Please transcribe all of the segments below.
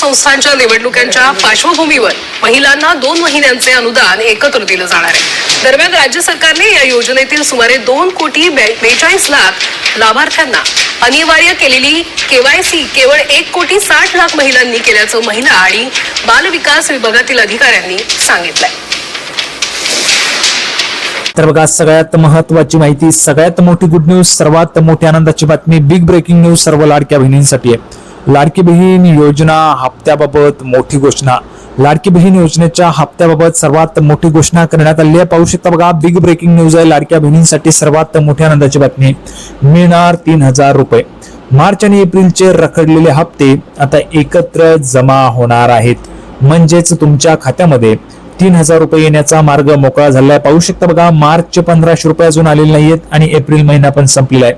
संस्थांच्या निवडणुकांच्या पार्श्वभूमीवर महिलांना 2 महिन्यांचे अनुदान एकत्र दिलं जाणार आहे। दरम्यान राज्य सरकारने या योजनेतील सुमारे 2,42,00,000 लाभार्थ्यांना अनिवार्य केलेली केवायसी केवळ 1,60,00,000 महिलांनी केल्याचं महिला आणि बाल विकास विभागातील अधिकाऱ्यांनी सांगितलंय। तर बघा, सगळ्यात महत्त्वाची माहिती, सगळ्यात मोठी गुड न्यूज, सर्वात मोठी आनंदाची बातमी, बिग ब्रेकिंग न्यूज सर्व लाडक्या बहिणींसाठी आहे। लाडकी बहीण योजना हप्त्याबाबत मोठी घोषणा। लाडकी बहीण योजनेच्या हप्त्याबाबत सर्वात मोठी घोषणा करण्यात आली आहे। पाहू शकता बघा, बिग ब्रेकिंग न्यूज आहे। लाडक्या बहिणींसाठी सर्वात मोठी आनंदाची बातमी, मिळणार 3,000 रुपये। मार्च आणि एप्रिलचे रखडलेले हप्ते आता एकत्र जमा होणार आहेत, म्हणजेच तुमच्या खात्यामध्ये 3,000 रुपये येण्याचा मार्ग मोकळा झालाय। पाहू शकता बघा, मार्चचे 1,500 रुपये अजून आलेले नाहीयेत आणि एप्रिल महिना पण संपलेला आहे,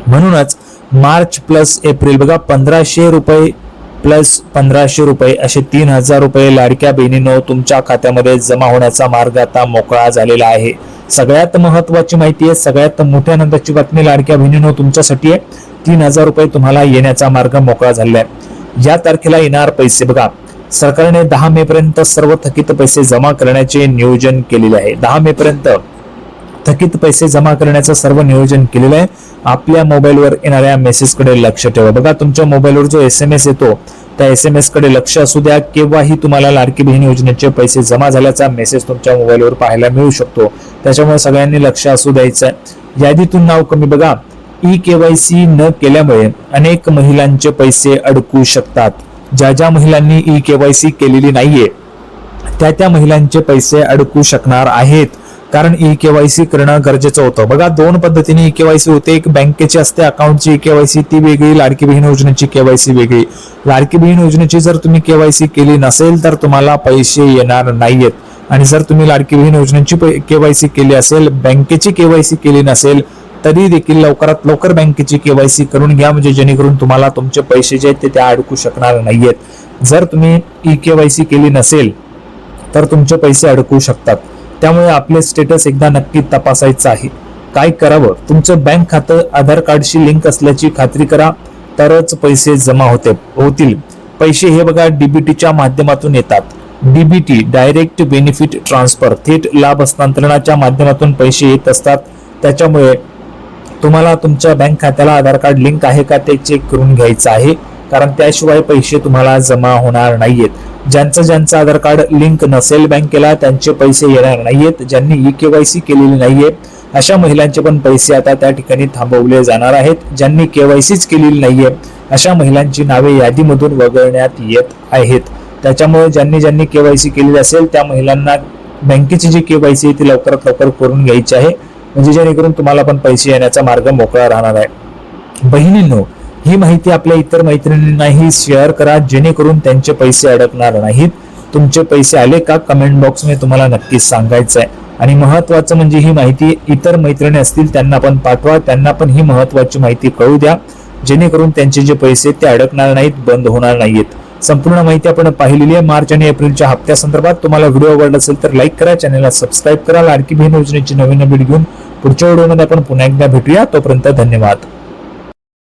म्हणूनच मार्च प्लस एप्रिल बघा, 1,500 रुपये प्लस 1,500 रुपये असे 3,000 रुपये लाडक्या बहिणींनो तुमच्या खात्यामध्ये जमा होण्याचा मार्ग आता मोकळा झालेला आहे। सगळ्यात महत्वाची माहिती आहे, सगळ्यात मोठ्या आनंदाची बातमी लाडक्या बहिणींनो तुमच्यासाठी आहे। 3,000 रुपये तुम्हाला येण्याचा मार्ग मोकळा झालेला आहे। या तारखेला येणार पैसे बघा, सरकारने 10 मे पर्यंत सर्व थकीत पैसे जमा करण्याचे नियोजन केलेले आहे। 10 मे पर्यंत थकीत पैसे जमा करण्याचं सर्व नियोजन केलेलं आहे। आपल्या मोबाईलवर येणाऱ्या मेसेजकडे लक्ष ठेवा बघा, तुमच्या मोबाईलवर जो SMS येतो त्या SMS कडे लक्ष असू द्या। केव्हाही तुम्हाला लाडकी बहीण योजनेचे पैसे जमा झाल्याचा मेसेज तुमच्या मोबाईलवर पाहायला मिळू शकतो, त्याच्यामुळे सगळ्यांनी लक्ष असू द्यायचं आहे। यादीतून नाव कमी बघा, E-KYC न केल्यामुळे अनेक महिलांचे पैसे अडकू शकतात। ज्या महिलांनी E-KYC केलेली नाहीये त्या महिलांचे पैसे अडकू शकणार आहेत, कारण E-KYC करणं गरजेचं होतं। बघा, 2 पद्धतीने E-KYC होते, एक बँकेची असते अकाउंटची E-KYC ती वेगळी, लाडकी बहीण योजनेची KYC वेगळी। लाडकी बहीण योजनेची जर तुम्ही KYC केली नसेल तर तुम्हाला पैसे येणार नाहीयेत, आणि जर तुम्ही लाडकी बहीण योजनेची KYC केली असेल, बँकेची KYC केली नसेल तरी देखील लवकरात लवकर बँकेची KYC करून घ्या, म्हणजे जेणेकरून तुम्हाला तुमचे पैसे जे आहेत ते त्या अडकू शकणार नाहीयेत। जर तुम्ही E-KYC केली नसेल तर तुमचे पैसे अडकू शकतात, त्यामुळे आपले स्टेटस एकदा नक्की तपासायचं आहे। काय करावं, तुमचं बँक खातं आधार कार्डशी लिंक असल्याची खात्री करा, तरच पैसे जमा होतील। पैसे हे बघा DBTच्या माध्यमातून येतात। DBT डायरेक्ट बेनिफिट ट्रान्सफर, थेट लाभ हस्तांतरणाच्या माध्यमातून पैसे येत असतात, त्याच्यामुळे तुम्हाला तुमच्या बँक खात्याला आधार कार्ड लिंक आहे का ते चेक करून घ्यायचं आहे, कारण त्याशिवाय पैसे तुम्हाला जमा होणार नाहीयेत। ज्यांचं आधार कार्ड लिंक नसेल बँकेला त्यांचे पैसे येणार नाहीयेत। ज्यांनी E-KYC केलेली नाहीये अशा महिलांचे पण पैसे आता त्या ठिकाणी थांबवले जाणार आहेत। ज्यांनी KYCच केलेली नाहीये अशा महिलांची नावे यादीमधून वगळण्यात येत आहेत, त्याच्यामुळे ज्यांनी KYC केलेली असेल त्या महिलांना बँकेची जी KYC आहे ती लवकरात लवकर करून घ्यायची आहे, म्हणजे जेणेकरून तुम्हाला पण पैसे येण्याचा मार्ग मोकळा राहणार आहे। बहिणींनो, ही माहिती आपल्या इतर मैत्रिणींनाही शेअर करा, जेणेकरून त्यांचे पैसे अडकणार नाहीत। तुमचे पैसे आले का कमेंट बॉक्स मध्ये तुम्हाला नक्कीच सांगायचं आहे, आणि महत्वाचं म्हणजे ही माहिती इतर मैत्रिणी असतील त्यांना पण पाठवा, त्यांना पण ही महत्वाची माहिती कळू द्या, जेणेकरून त्यांचे जे पैसे ते अडकणार नाहीत, बंद होणार नाहीत। संपूर्ण माहिती आपण पाहिलेली आहे मार्च आणि एप्रिलच्या हप्त्या संदर्भात। तुम्हाला व्हिडिओ आवडला असेल तर लाईक करा, चॅनलला सबस्क्राईब करा। लाडकी बहीण योजनेची नवीन अपडेट घेऊन पुढच्या व्हिडिओमध्ये आपण पुन्हा एकदा भेटूया, तोपर्यंत धन्यवाद।